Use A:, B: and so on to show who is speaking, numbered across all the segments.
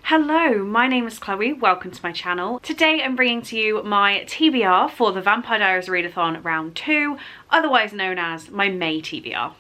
A: Hello, my name is Chloe, welcome to my channel. Today I'm bringing to you my TBR for the Vampire Diaries Readathon round 2, otherwise known as my May TBR.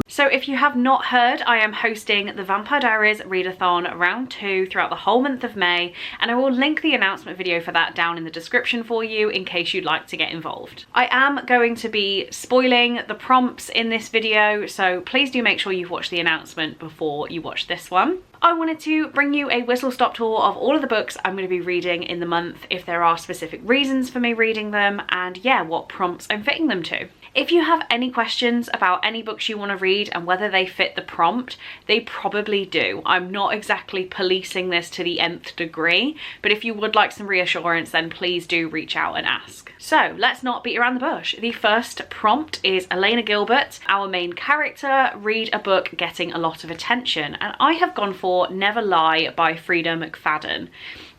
A: So if you have not heard, I am hosting the Vampire Diaries Readathon round 2 throughout the whole month of May, and I will link the announcement video for that down in the description for you in case you'd like to get involved. I am going to be spoiling the prompts in this video, so please do make sure you've watched the announcement before you watch this one. I wanted to bring you a whistle-stop tour of all of the books I'm going to be reading in the month, if there are specific reasons for me reading them, and yeah, what prompts I'm fitting them to. If you have any questions about any books you want to read and whether they fit the prompt, they probably do. I'm not exactly policing this to the nth degree, but if you would like some reassurance, then please do reach out and ask. So let's not beat around the bush. The first prompt is Elena Gilbert, our main character, read a book getting a lot of attention, and I have gone for Never Lie by Frida McFadden.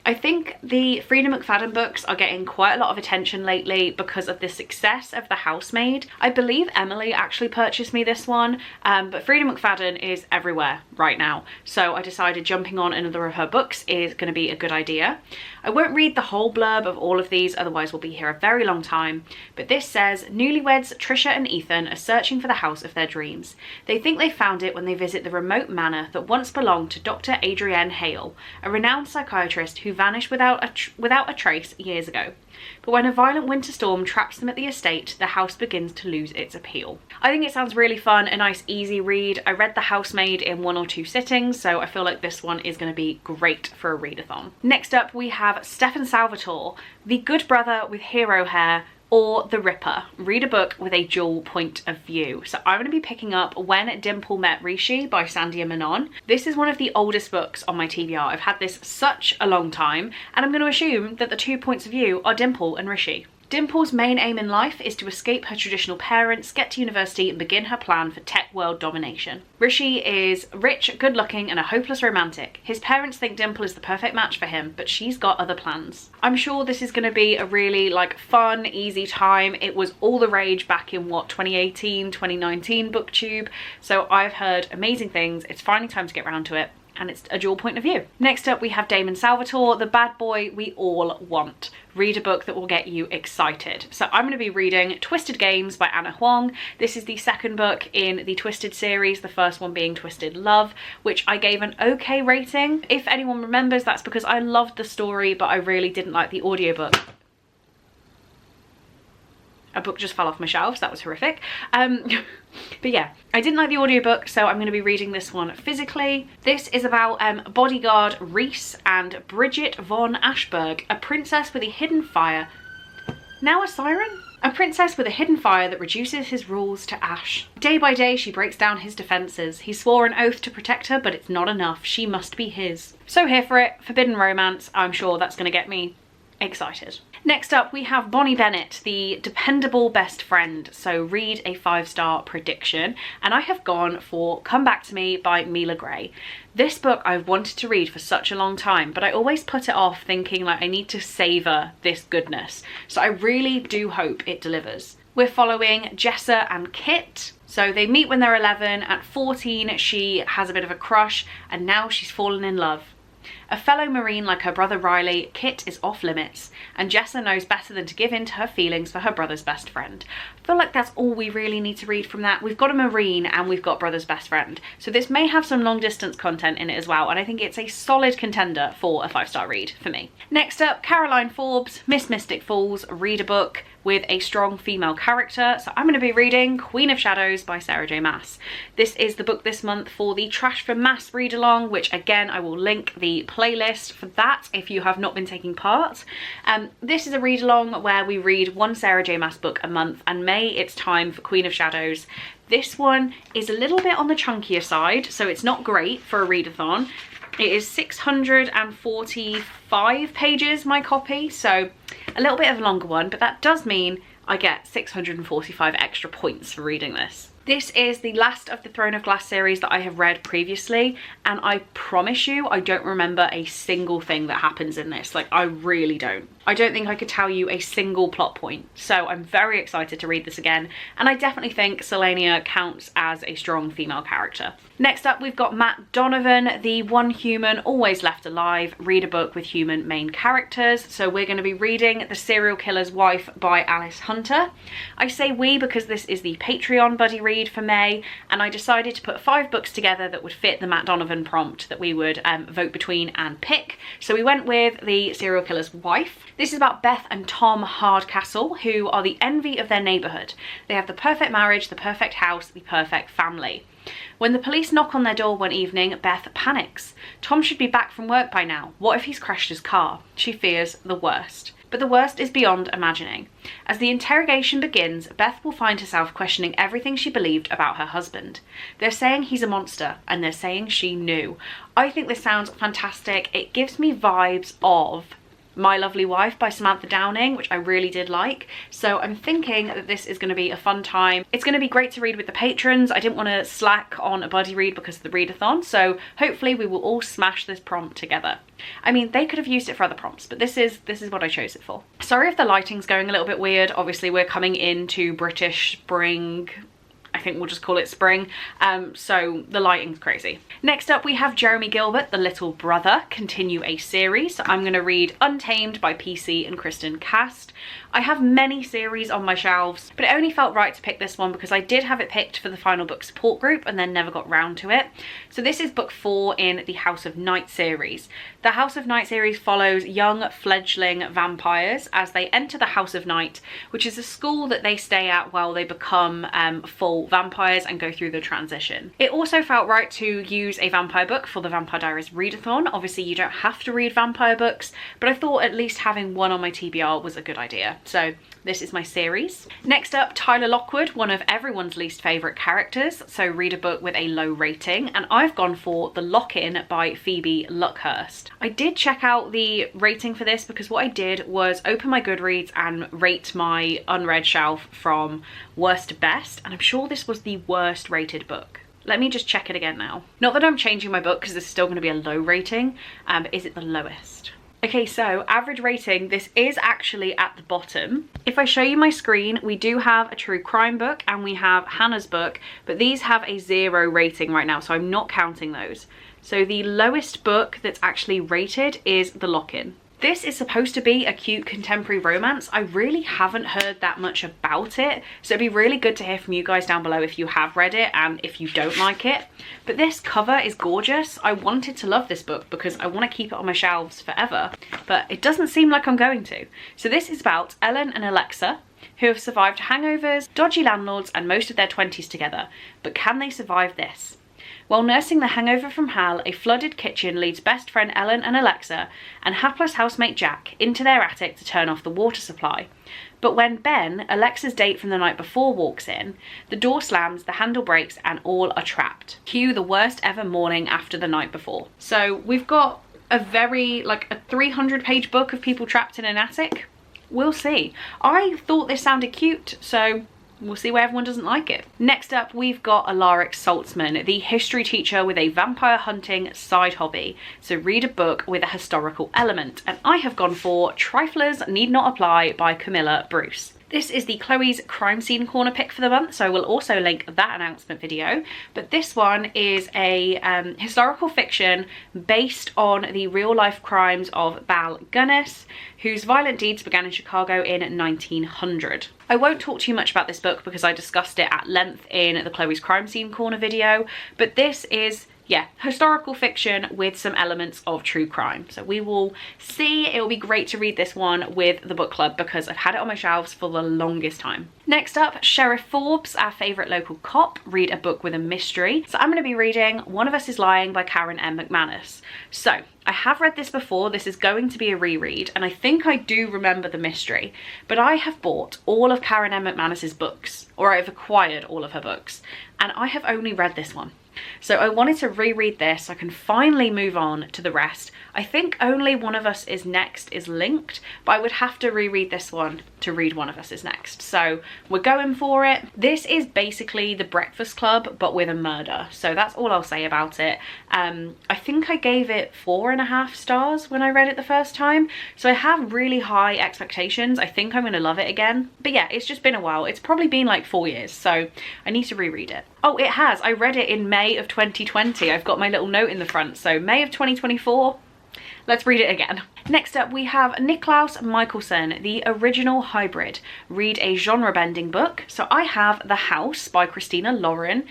A: I think the Frida McFadden books are getting quite a lot of attention lately because of the success of The Housemaid. I believe Emily actually purchased me this one, but Frida McFadden is everywhere right now. So I decided jumping on another of her books is going to be a good idea. I won't read the whole blurb of all of these, otherwise we'll be here a very long time. But this says, newlyweds Trisha and Ethan are searching for the house of their dreams. They think they found it when they visit the remote manor that once belonged to Dr. Adrienne Hale, a renowned psychiatrist who vanished without a trace years ago. But when a violent winter storm traps them at the estate, the house begins to lose its appeal. I think it sounds really fun, a nice easy read. I read The Housemaid in 1 or 2 sittings, so I feel like this one is going to be great for a readathon. Next up we have Stefan Salvatore, The Good Brother with Hero Hair, or The Ripper. Read a book with a dual point of view. So I'm going to be picking up When Dimple Met Rishi by Sandhya Menon. This is one of the oldest books on my TBR. I've had this such a long time, and I'm going to assume that the 2 points of view are Dimple and Rishi. Dimple's main aim in life is to escape her traditional parents, get to university and begin her plan for tech world domination. Rishi is rich, good looking and a hopeless romantic. His parents think Dimple is the perfect match for him, but she's got other plans. I'm sure this is going to be a really fun, easy time. It was all the rage back in 2018, 2019 booktube. So I've heard amazing things. It's finally time to get around to it. And it's a dual point of view. Next up we have Damon Salvatore, The Bad Boy We All Want. Read a book that will get you excited. So I'm going to be reading Twisted Games by Anna Huang. This is the second book in the Twisted series, the first one being Twisted Love, which I gave an okay rating. If anyone remembers, that's because I loved the story, but I really didn't like the audiobook. A book just fell off my shelves, that was horrific. But yeah, I didn't like the audiobook, so I'm going to be reading this one physically. This is about bodyguard Reese and Bridget von Ashburg, a princess with a hidden fire. Now a siren? A princess with a hidden fire that reduces his rules to ash. Day by day she breaks down his defences. He swore an oath to protect her, but it's not enough. She must be his. So here for it, forbidden romance. I'm sure that's going to get me excited. Next up we have Bonnie Bennett, The Dependable Best Friend. So read a 5-star prediction, and I have gone for Come Back to Me by Mila Gray. This book I've wanted to read for such a long time, but I always put it off thinking I need to savour this goodness. So I really do hope it delivers. We're following Jessa and Kit. So they meet when they're 11. At 14 she has a bit of a crush, and now she's fallen in love. A fellow Marine like her brother Riley, Kit is off limits, and Jessa knows better than to give in to her feelings for her brother's best friend. I feel like that's all we really need to read from that. We've got a Marine and we've got brother's best friend. So this may have some long distance content in it as well, and I think it's a solid contender for a 5-star read for me. Next up, Caroline Forbes, Miss Mystic Falls. Read a book with a strong female character. So I'm going to be reading Queen of Shadows by Sarah J Maas. This is the book this month for the Trash for Mass read along, which again I will link the playlist for that if you have not been taking part. This is a read along where we read one Sarah J Maas book a month, and May it's time for Queen of Shadows. This one is a little bit on the chunkier side, so it's not great for a readathon. It is 645 pages, my copy, so a little bit of a longer one, but that does mean I get 645 extra points for reading this. This is the last of the Throne of Glass series that I have read previously, and I promise you I don't remember a single thing that happens in this. I really don't. I don't think I could tell you a single plot point. So I'm very excited to read this again, and I definitely think Selenia counts as a strong female character. Next up, we've got Matt Donovan, the one human always left alive. Read a book with human main characters. So we're going to be reading The Serial Killer's Wife by Alice Hunter. I say we because this is the Patreon buddy read for May, and I decided to put 5 books together that would fit the Matt Donovan prompt that we would vote between and pick. So we went with The Serial Killer's Wife. This is about Beth and Tom Hardcastle, who are the envy of their neighbourhood. They have the perfect marriage, the perfect house, the perfect family. When the police knock on their door one evening, Beth panics. Tom should be back from work by now. What if he's crashed his car? She fears the worst. But the worst is beyond imagining. As the interrogation begins, Beth will find herself questioning everything she believed about her husband. They're saying he's a monster, and they're saying she knew. I think this sounds fantastic. It gives me vibes of My Lovely Wife by Samantha Downing, which I really did like. So I'm thinking that this is going to be a fun time. It's going to be great to read with the patrons. I didn't want to slack on a buddy read because of the readathon, so hopefully we will all smash this prompt together. I mean, they could have used it for other prompts, but this is what I chose it for. Sorry if the lighting's going a little bit weird. Obviously we're coming into British spring. I think we'll just call it spring, so the lighting's crazy. Next up, we have Jeremy Gilbert, The Little Brother, continue a series. So I'm going to read Untamed by PC and Kristen Cast. I have many series on my shelves, but it only felt right to pick this one because I did have it picked for the final book support group and then never got round to it. So this is book 4 in the House of Night series. The House of Night series follows young fledgling vampires as they enter the House of Night, which is a school that they stay at while they become full vampires and go through the transition. It also felt right to use a vampire book for the Vampire Diaries readathon. Obviously you don't have to read vampire books, but I thought at least having one on my TBR was a good idea. So this is my series. Next up, Tyler Lockwood, one of everyone's least favourite characters. So read a book with a low rating, and I've gone for The Lock-In by Phoebe Luckhurst. I did check out the rating for this because what I did was open my Goodreads and rate my unread shelf from worst to best, and I'm sure this was the worst rated book. Let me just check it again now. Not that I'm changing my book because this is still going to be a low rating, but is it the lowest? Okay, so average rating, this is actually at the bottom. If I show you my screen, we do have a true crime book and we have Hannah's book, but these have a 0 rating right now, so I'm not counting those. So the lowest book that's actually rated is The Lock-In. This is supposed to be a cute contemporary romance. I really haven't heard that much about it, so it'd be really good to hear from you guys down below if you have read it and if you don't like it. But this cover is gorgeous. I wanted to love this book because I want to keep it on my shelves forever, but it doesn't seem like I'm going to. So this is about Ellen and Alexa, who have survived hangovers, dodgy landlords, and most of their 20s together. But can they survive this? While nursing the hangover from hell, a flooded kitchen leads best friend Ellen and Alexa and hapless housemate Jack into their attic to turn off the water supply. But when Ben, Alexa's date from the night before, walks in, the door slams, the handle breaks, and all are trapped. Cue the worst ever morning after the night before. So we've got a very, like a 300-page book of people trapped in an attic. We'll see. I thought this sounded cute, so we'll see why everyone doesn't like it. Next up, we've got Alaric Saltzman, the history teacher with a vampire hunting side hobby. So read a book with a historical element. And I have gone for Triflers Need Not Apply by Camilla Bruce. This is the Chloe's Crime Scene Corner pick for the month, so we'll also link that announcement video. But this one is a historical fiction based on the real-life crimes of Bal Gunnis, whose violent deeds began in Chicago in 1900. I won't talk too much about this book because I discussed it at length in the Chloe's Crime Scene Corner video, but this is, yeah, historical fiction with some elements of true crime. So we will see. It will be great to read this one with the book club because I've had it on my shelves for the longest time. Next up, Sheriff Forbes, our favourite local cop, read a book with a mystery. So I'm going to be reading One of Us is Lying by Karen M. McManus. So I have read this before. This is going to be a reread, and I think I do remember the mystery, but I have bought all of Karen M. McManus's books, or I've acquired all of her books, and I have only read this one. So I wanted to reread this so I can finally move on to the rest. I think only One of Us is Next is linked, but I would have to reread this one to read One of Us is Next. So we're going for it. This is basically The Breakfast Club, but with a murder. So that's all I'll say about it. I think I gave it 4.5 stars when I read it the first time. So I have really high expectations. I think I'm going to love it again. But yeah, it's just been a while. It's probably been like 4 years, so I need to reread it. Oh, it has. I read it in May of 2020. I've got my little note in the front. So May of 2024. Let's read it again. Next up, we have Niklaus Michelson, the original hybrid. Read a genre-bending book. So I have The House by Christina Lauren.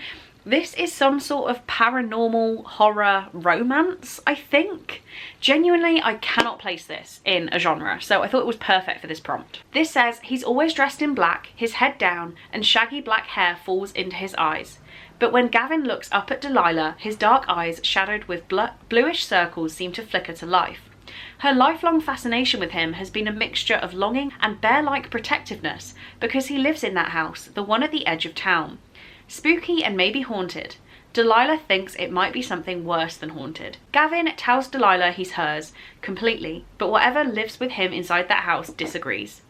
A: This is some sort of paranormal horror romance, I think. Genuinely, I cannot place this in a genre, so I thought it was perfect for this prompt. This says, he's always dressed in black, his head down, and shaggy black hair falls into his eyes. But when Gavin looks up at Delilah, his dark eyes, shadowed with bluish circles, seem to flicker to life. Her lifelong fascination with him has been a mixture of longing and bear-like protectiveness, because he lives in that house, the one at the edge of town. Spooky and maybe haunted. Delilah thinks it might be something worse than haunted. Gavin tells Delilah he's hers, completely, but whatever lives with him inside that house disagrees.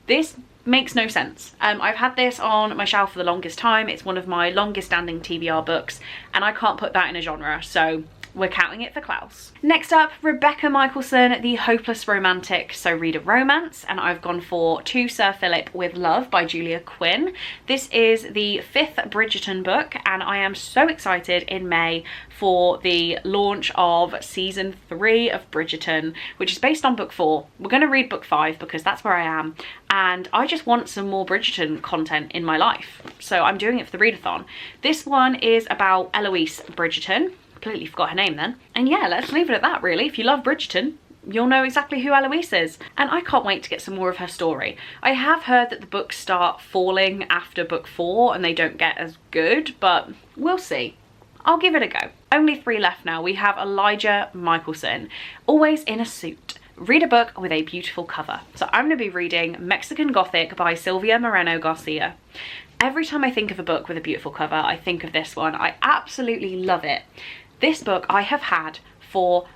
A: This makes no sense. I've had this on my shelf for the longest time. It's one of my longest standing TBR books, and I can't put that in a genre, so we're counting it for Klaus. Next up, Rebecca Michelson, The Hopeless Romantic. So read a romance, and I've gone for To Sir Philip with Love by Julia Quinn. This is the 5th Bridgerton book, and I am so excited in May for the launch of season 3 of Bridgerton, which is based on book 4. We're going to read book 5 because that's where I am, and I just want some more Bridgerton content in my life. So I'm doing it for the readathon. This one is about Eloise Bridgerton. Completely forgot her name then. And yeah, let's leave it at that really. If you love Bridgerton, you'll know exactly who Eloise is. And I can't wait to get some more of her story. I have heard that the books start falling after book 4 and they don't get as good, but we'll see. I'll give it a go. Only 3 left now. We have Elijah Michelson, always in a suit. Read a book with a beautiful cover. So I'm going to be reading Mexican Gothic by Silvia Moreno Garcia. Every time I think of a book with a beautiful cover, I think of this one. I absolutely love it. This book I have had for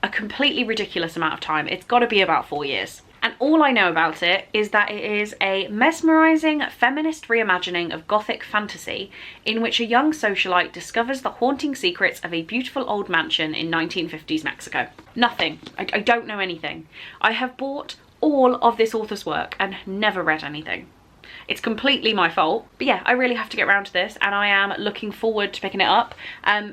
A: a completely ridiculous amount of time. It's got to be about 4 years. And all I know about it is that it is a mesmerising feminist reimagining of Gothic fantasy in which a young socialite discovers the haunting secrets of a beautiful old mansion in 1950s Mexico. Nothing. I don't know anything. I have bought all of this author's work and never read anything. It's completely my fault, but yeah, I really have to get around to this, and I am looking forward to picking it up,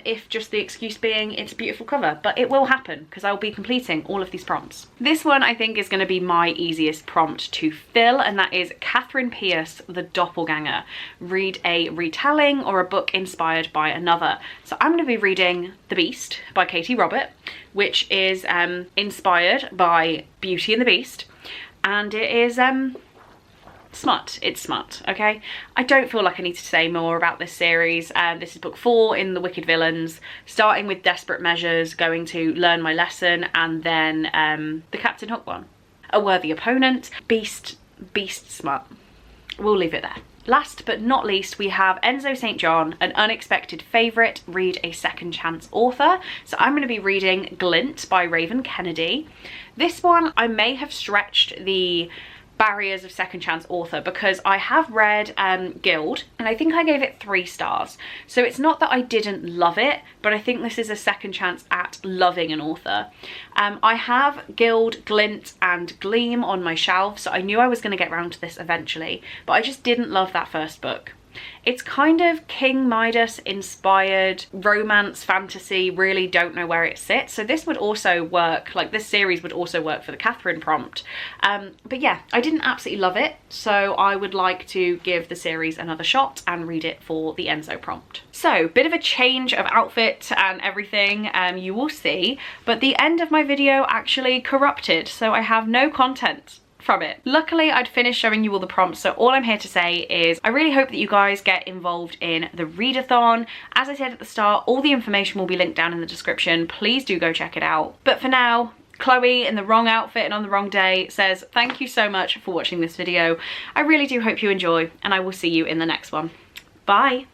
A: if just the excuse being it's a beautiful cover, but it will happen because I'll be completing all of these prompts. This one I think is going to be my easiest prompt to fill, and that is Katherine Pierce, The Doppelganger. Read a retelling or a book inspired by another. So I'm going to be reading The Beast by Katie Robert, which is inspired by Beauty and the Beast, and it is smut. It's smut, okay? I don't feel like I need to say more about this series. This is book 4 in The Wicked Villains, starting with Desperate Measures, going to Learn My Lesson, and then the Captain Hook one. A Worthy Opponent, Beast smut. We'll leave it there. Last but not least, we have Enzo St. John, An Unexpected Favourite. Read a second chance author. So I'm going to be reading Glint by Raven Kennedy. This one, I may have stretched the barriers of second chance author because I have read Guild, and I think I gave it 3 stars. So it's not that I didn't love it, but I think this is a second chance at loving an author. I have Guild, Glint and Gleam on my shelf, so I knew I was going to get around to this eventually, but I just didn't love that first book. It's kind of King Midas inspired romance fantasy, really don't know where it sits. So this would also work, like this series would also work for the Katherine prompt. But yeah, I didn't absolutely love it. So I would like to give the series another shot and read it for the Enzo prompt. So bit of a change of outfit and everything, you will see, but the end of my video actually corrupted. So I have no content from it. Luckily, I'd finished showing you all the prompts, so all I'm here to say is I really hope that you guys get involved in the readathon. As I said at the start, all the information will be linked down in the description. Please do go check it out. But for now, Chloe in the wrong outfit and on the wrong day says thank you so much for watching this video. I really do hope you enjoy, and I will see you in the next one. Bye!